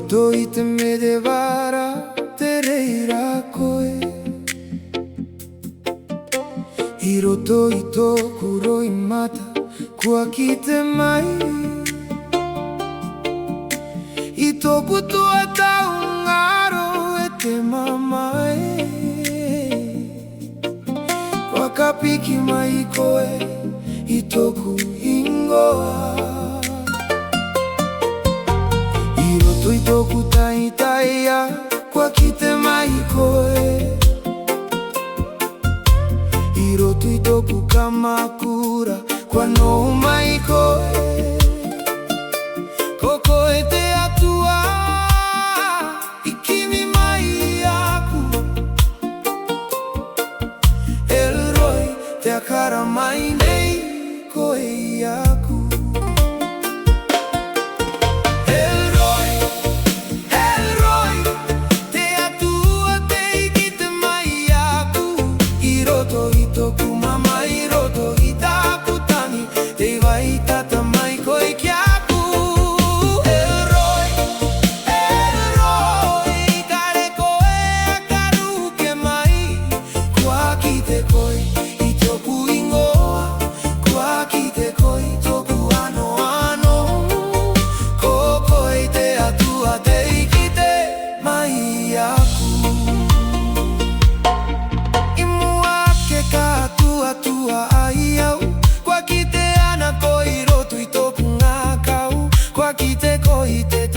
roto I te medevara te reira koe. I roto I tōku roi mata kua ki te mai. I tōku tua tau ngaro e te mamae. Kua ka piki mai koe I tōku ingoa. I roto I tōku taitaia kua ki te mai koe. I roto I tōku kamakura kua nou mai koe. Ko koe te atua I kimi mai aku. Elroy te akara mai nei koe I aku. Elroy, Elroy, te atua te iki te mai aku. I roto I tōku mama, I roto I tāku tangi, te wai tata mai koe ki aku. Elroy, Elroy, kare koe akaru ke mai. Kua ki te koe I tōku ingoa, kua ki te koe I tōku ano ano. Ko koe te atua te iki te mai aku. I mua ke ka atua ai au. Kua ki te ana koe I roto I tōku ngā kau. Kua ki te koe te